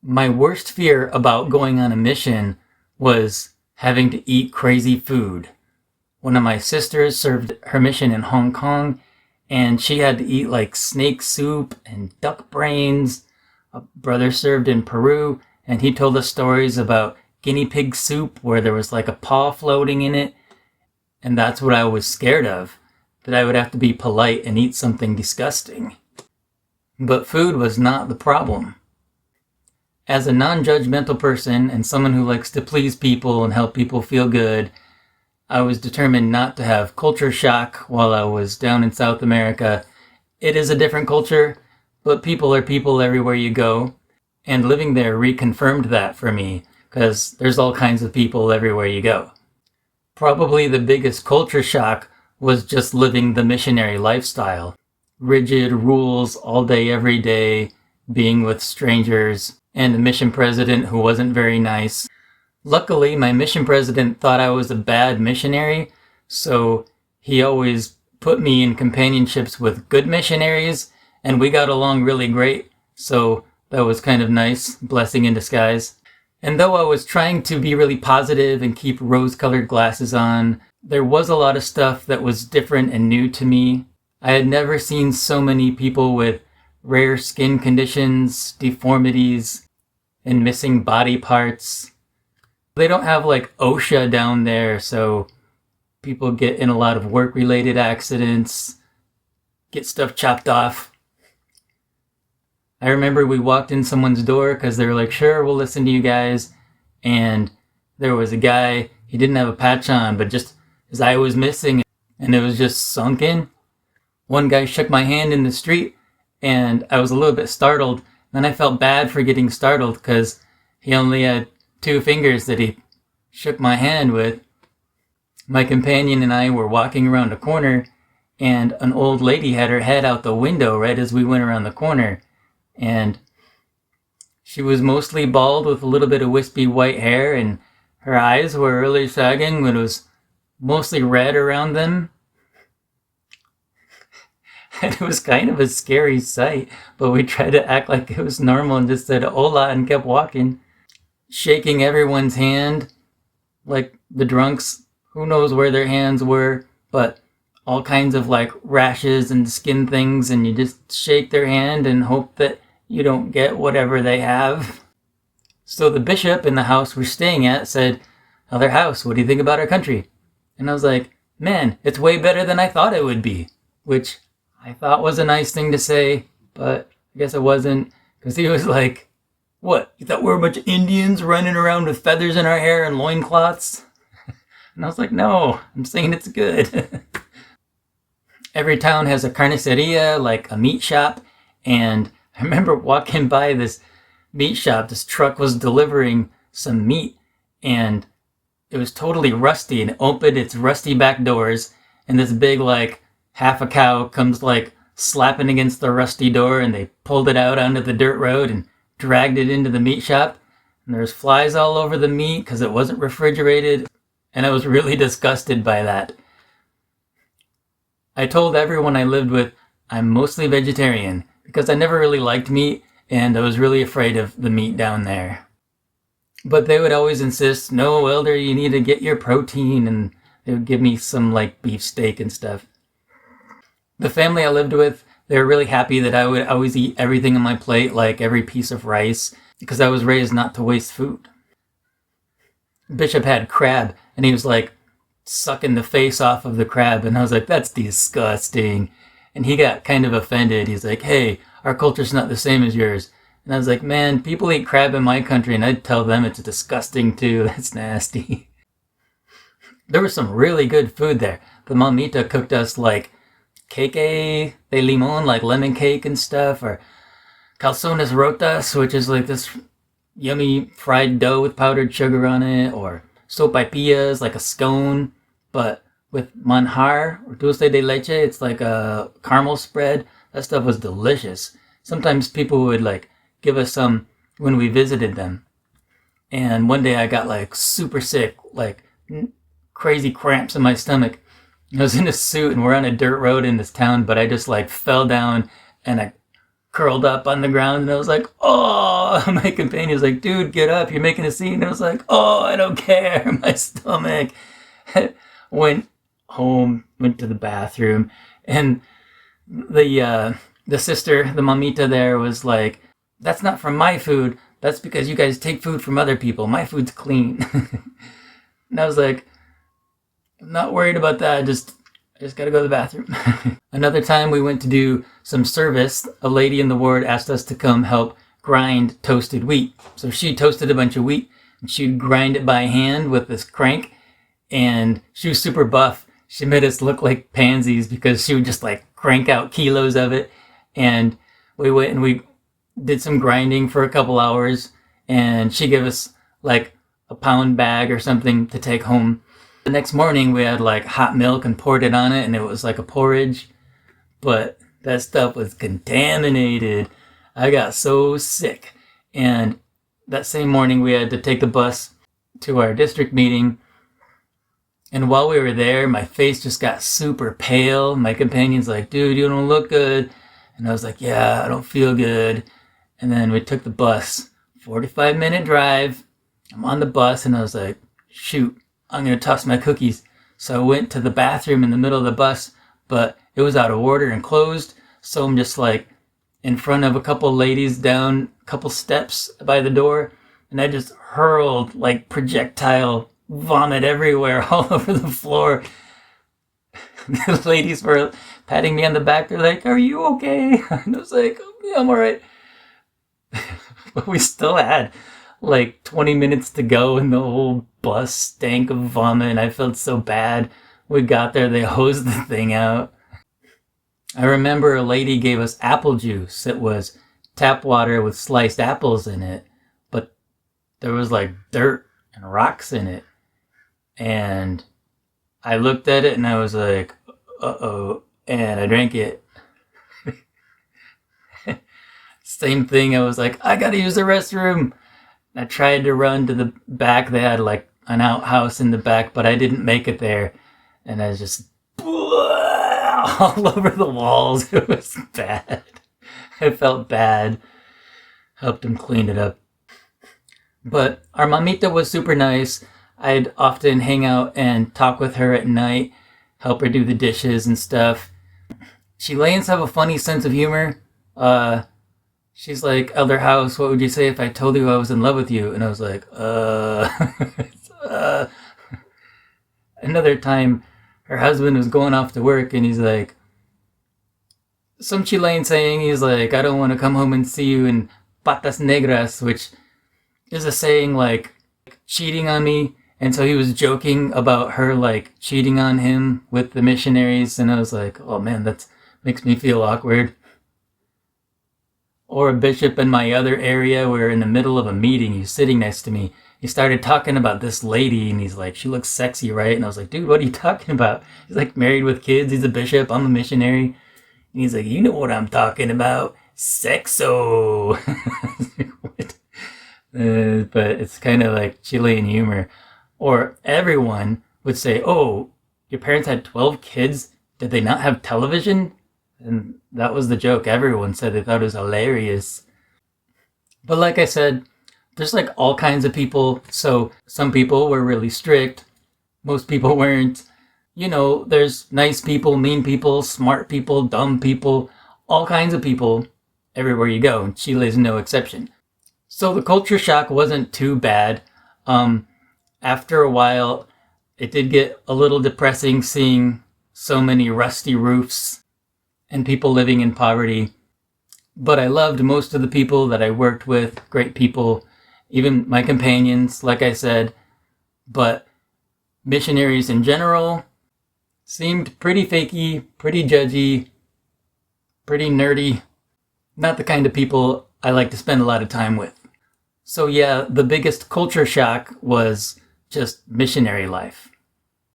My worst fear about going on a mission was having to eat crazy food. One of my sisters served her mission in Hong Kong, and she had to eat like snake soup and duck brains. A brother served in Peru, and he told us stories about guinea pig soup where there was like a paw floating in it. And that's what I was scared of, that I would have to be polite and eat something disgusting. But food was not the problem. As a non-judgmental person and someone who likes to please people and help people feel good, I was determined not to have culture shock while I was down in South America. It is a different culture, but people are people everywhere you go. And living there reconfirmed that for me, because there's all kinds of people everywhere you go. Probably the biggest culture shock was just living the missionary lifestyle. Rigid rules all day, every day, being with strangers, and a mission president who wasn't very nice. Luckily, my mission president thought I was a bad missionary, so he always put me in companionships with good missionaries, and we got along really great, so that was kind of nice, blessing in disguise. And though I was trying to be really positive and keep rose-colored glasses on, there was a lot of stuff that was different and new to me. I had never seen so many people with rare skin conditions, deformities, and missing body parts. They don't have like OSHA down there, so people get in a lot of work-related accidents, get stuff chopped off. I remember we walked in someone's door because they were like, sure, we'll listen to you guys. And there was a guy, he didn't have a patch on, but just his eye was missing and it was just sunken. One guy shook my hand in the street and I was a little bit startled. Then I felt bad for getting startled because he only had 2 fingers that he shook my hand with. My companion and I were walking around a corner and an old lady had her head out the window right as we went around the corner. And she was mostly bald with a little bit of wispy white hair, and her eyes were really sagging, but it was mostly red around them. And it was kind of a scary sight, but we tried to act like it was normal and just said hola and kept walking. Shaking everyone's hand, like the drunks, who knows where their hands were, but all kinds of like rashes and skin things, and you just shake their hand and hope that you don't get whatever they have. So the bishop in the house we're staying at said, "Other house, what do you think about our country?" And I was like, man, it's way better than I thought it would be, which I thought was a nice thing to say, but I guess it wasn't, because he was like, what, you thought we were a bunch of Indians running around with feathers in our hair and loincloths? And I was like, no, I'm saying it's good. Every town has a carniceria, like a meat shop, and I remember walking by this meat shop. This truck was delivering some meat, and it was totally rusty, and it opened its rusty back doors, and this big, like, half a cow comes, like, slapping against the rusty door, and they pulled it out onto the dirt road and dragged it into the meat shop, and there's flies all over the meat because it wasn't refrigerated, and I was really disgusted by that. I told everyone I lived with I'm mostly vegetarian because I never really liked meat and I was really afraid of the meat down there. But they would always insist, no, Elder, you need to get your protein, and they would give me some like beef steak and stuff. The family I lived with, they were really happy that I would always eat everything on my plate, like every piece of rice, because I was raised not to waste food. Bishop had crab and he was like, sucking the face off of the crab, and I was like, that's disgusting. And he got kind of offended. He's like, hey, our culture's not the same as yours. And I was like, man, people eat crab in my country and I'd tell them it's disgusting too. That's nasty. There was some really good food there. The mamita cooked us like cake de limon, like lemon cake and stuff, or calzones rotas, which is like this yummy fried dough with powdered sugar on it, or sopaipillas, like a scone, but with manjar or dulce de leche. It's like a caramel spread. That stuff was delicious. Sometimes people would like give us some when we visited them. And one day I got like super sick, like crazy cramps in my stomach. I was in a suit and we're on a dirt road in this town, but I just like fell down and I curled up on the ground, and I was like, oh, my companion was like, dude, get up, you're making a scene. And I was like, oh, I don't care. My stomach. Went home, went to the bathroom, and the sister, the mamita there, was like, that's not from my food. That's because you guys take food from other people. My food's clean. And I was like, I'm not worried about that. I just gotta go to the bathroom. Another time we went to do some service, a lady in the ward asked us to come help grind toasted wheat. So she toasted a bunch of wheat and she'd grind it by hand with this crank, and she was super buff. She made us look like pansies because she would just like crank out kilos of it. And we went and we did some grinding for a couple hours, and she gave us like a pound bag or something to take home. The next morning we had like hot milk and poured it on it, and it was like a porridge, but that stuff was contaminated. I got so sick. And that same morning we had to take the bus to our district meeting. And while we were there, my face just got super pale. My companion's like, dude, you don't look good. And I was like, yeah, I don't feel good. And then we took the bus, 45-minute drive. I'm on the bus and I was like, shoot, I'm going to toss my cookies. So I went to the bathroom in the middle of the bus, but it was out of order and closed. So I'm just like in front of a couple ladies down a couple steps by the door. And I just hurled like projectile vomit everywhere, all over the floor. The ladies were patting me on the back. They're like, are you okay? And I was like, yeah, I'm all right. But we still had like 20 minutes to go, and the whole bus stank of vomit, and I felt so bad. We got there, they hosed the thing out. I remember a lady gave us apple juice. It was tap water with sliced apples in it, but there was like dirt and rocks in it. And I looked at it and I was like, uh-oh, and I drank it. Same thing, I was like, I gotta use the restroom. I tried to run to the back. They had like an outhouse in the back, but I didn't make it there. And I was just all over the walls. It was bad. I felt bad. Helped him clean it up. But our mamita was super nice. I'd often hang out and talk with her at night, help her do the dishes and stuff. Chileans have a funny sense of humor. She's like, Elder House, what would you say if I told you I was in love with you? And I was like, Another time, her husband was going off to work, and he's like, some Chilean saying, he's like, I don't want to come home and see you in patas negras, which is a saying like cheating on me. And so he was joking about her like cheating on him with the missionaries. And I was like, oh man, that makes me feel awkward. Or a bishop in my other area, we were in the middle of a meeting. He was sitting next to me. He started talking about this lady, and he's like, she looks sexy, right? And I was like, dude, what are you talking about? He's like married with kids. He's a bishop. I'm a missionary. And he's like, you know what I'm talking about. Sexo. But it's kind of like Chilean humor. Or everyone would say, oh, your parents had 12 kids? Did they not have television? And that was the joke. Everyone said they thought it was hilarious. But like I said, there's like all kinds of people. So some people were really strict. Most people weren't. You know, there's nice people, mean people, smart people, dumb people, all kinds of people everywhere you go. And Chile is no exception. So the culture shock wasn't too bad. After a while, it did get a little depressing seeing so many rusty roofs and people living in poverty. But I loved most of the people that I worked with, great people, even my companions, like I said. But missionaries in general seemed pretty fakey, pretty judgy, pretty nerdy. Not the kind of people I like to spend a lot of time with. So yeah, the biggest culture shock was just missionary life.